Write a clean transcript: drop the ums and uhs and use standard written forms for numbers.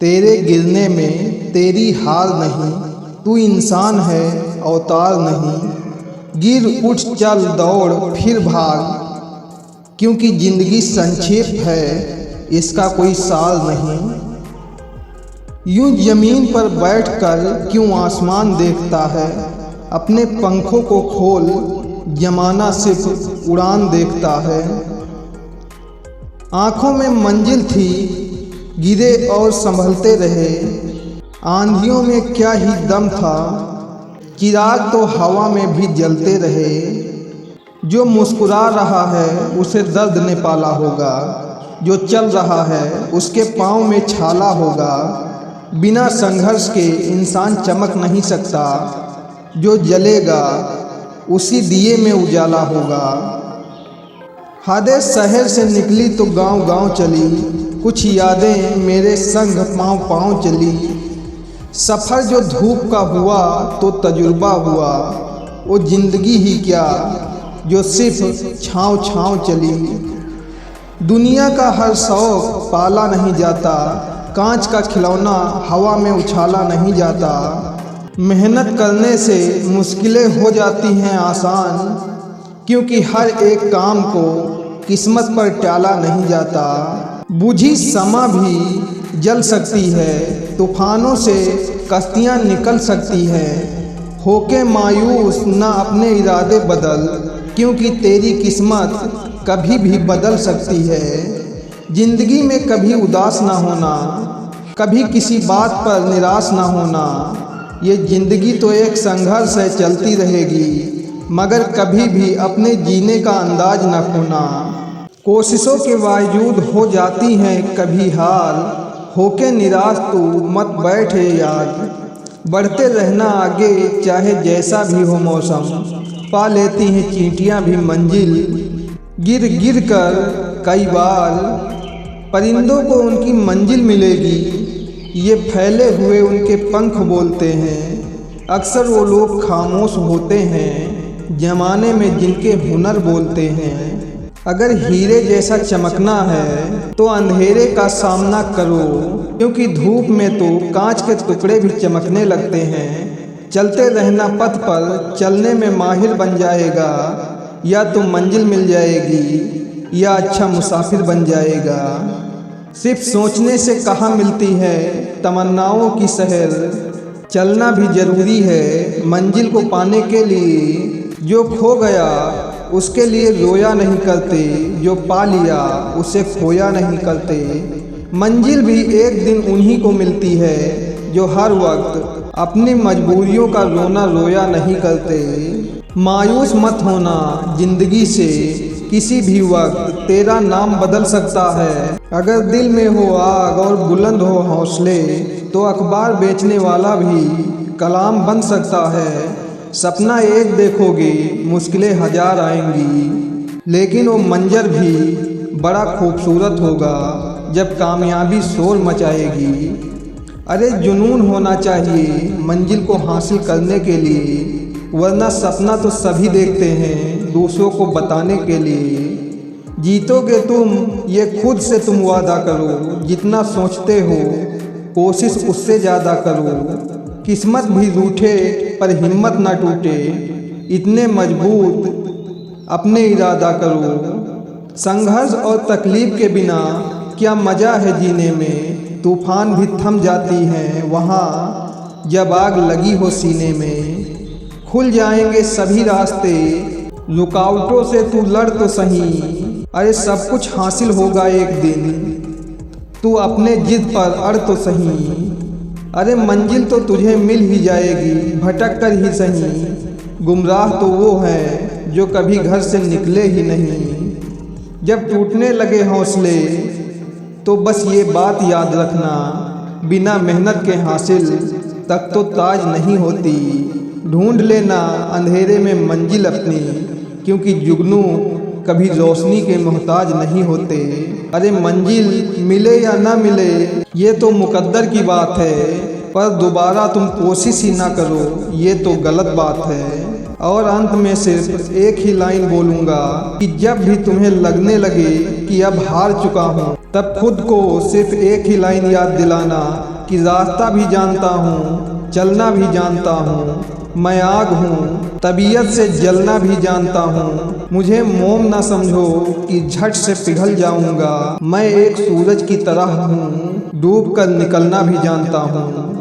तेरे गिरने में तेरी हार नहीं, तू इंसान है अवतार नहीं। गिर उठ चल दौड़ फिर भाग, क्योंकि जिंदगी संक्षेप है, इसका कोई सार नहीं। यूं जमीन पर बैठकर क्यों आसमान देखता है, अपने पंखों को खोल, जमाना सिर्फ उड़ान देखता है। आँखों में मंजिल थी, गिरे और संभलते रहे, आंधियों में क्या ही दम था, चिराग तो हवा में भी जलते रहे। जो मुस्कुरा रहा है उसे दर्द ने पाला होगा, जो चल रहा है उसके पाँव में छाला होगा। बिना संघर्ष के इंसान चमक नहीं सकता, जो जलेगा उसी दिए में उजाला होगा। हादे शहर से निकली तो गांव गांव चली, कुछ यादें मेरे संग पाँव पाँव चली। सफ़र जो धूप का हुआ तो तजुर्बा हुआ, वो ज़िंदगी ही क्या जो सिर्फ छाँव छाँव चली। दुनिया का हर शौक़ पाला नहीं जाता, कांच का खिलौना हवा में उछाला नहीं जाता। मेहनत करने से मुश्किलें हो जाती हैं आसान, क्योंकि हर एक काम को किस्मत पर टाला नहीं जाता। बुझी समा भी जल सकती है, तूफानों से कश्तियाँ निकल सकती हैं। होके मायूस ना अपने इरादे बदल, क्योंकि तेरी किस्मत कभी भी बदल सकती है। जिंदगी में कभी उदास ना होना, कभी किसी बात पर निराश ना होना। ये जिंदगी तो एक संघर्ष है, चलती रहेगी, मगर कभी भी अपने जीने का अंदाज न खोना। कोशिशों के बावजूद हो जाती हैं कभी हार, होके निराश तू मत बैठे यार। बढ़ते रहना आगे चाहे जैसा भी हो मौसम, पा लेती हैं चींटियां भी मंजिल। गिर गिर कर कई बार परिंदों को उनकी मंजिल मिलेगी, ये फैले हुए उनके पंख बोलते हैं। अक्सर वो लोग खामोश होते हैं ज़माने में जिनके हुनर बोलते हैं। अगर हीरे जैसा चमकना है तो अंधेरे का सामना करो, क्योंकि धूप में तो कांच के टुकड़े भी चमकने लगते हैं। चलते रहना पथ पर, चलने में माहिर बन जाएगा, या तो मंजिल मिल जाएगी या अच्छा मुसाफिर बन जाएगा। सिर्फ सोचने से कहाँ मिलती है तमन्नाओं की शहर, चलना भी ज़रूरी है मंजिल को पाने के लिए। जो खो गया उसके लिए रोया नहीं करते, जो पा लिया उसे खोया नहीं करते। मंजिल भी एक दिन उन्हीं को मिलती है जो हर वक्त अपनी मजबूरियों का रोना रोया नहीं करते। मायूस मत होना जिंदगी से, किसी भी वक्त तेरा नाम बदल सकता है। अगर दिल में हो आग और बुलंद हो हौसले, तो अखबार बेचने वाला भी कलाम बन सकता है। सपना एक देखोगे मुश्किलें हजार आएंगी, लेकिन वो मंजर भी बड़ा खूबसूरत होगा जब कामयाबी शोर मचाएगी। अरे जुनून होना चाहिए मंजिल को हासिल करने के लिए, वरना सपना तो सभी देखते हैं दूसरों को बताने के लिए। जीतोगे तुम ये खुद से तुम वादा करो, जितना सोचते हो कोशिश उससे ज़्यादा करो। किस्मत भी रूठे पर हिम्मत ना टूटे, इतने मजबूत अपने इरादा करो। संघर्ष और तकलीफ के बिना क्या मज़ा है जीने में, तूफान भी थम जाती हैं वहाँ जब आग लगी हो सीने में। खुल जाएंगे सभी रास्ते, रुकावटों से तू लड़ तो सही। अरे सब कुछ हासिल होगा एक दिन, तू अपने जिद पर अड़ तो सही। अरे मंजिल तो तुझे मिल ही जाएगी, भटक कर ही सही। गुमराह तो वो है जो कभी घर से निकले ही नहीं। जब टूटने लगे हौसले तो बस ये बात याद रखना, बिना मेहनत के हासिल तक तो ताज नहीं होती। ढूंढ लेना अंधेरे में मंजिल अपनी, क्योंकि जुगनू कभी रोशनी के मोहताज नहीं होते। अरे मंजिल मिले या ना मिले ये तो मुकद्दर की बात है, पर दोबारा तुम कोशिश ही ना करो ये तो गलत बात है। और अंत में सिर्फ एक ही लाइन बोलूँगा कि जब भी तुम्हें लगने लगे कि अब हार चुका हूँ, तब खुद को सिर्फ एक ही लाइन याद दिलाना कि रास्ता भी जानता हूँ, चलना भी जानता हूँ, मैं आग हूँ, तबीयत से जलना भी जानता हूँ। मुझे मोम ना समझो कि झट से पिघल जाऊंगा, मैं एक सूरज की तरह हूँ, डूब कर निकलना भी जानता हूँ।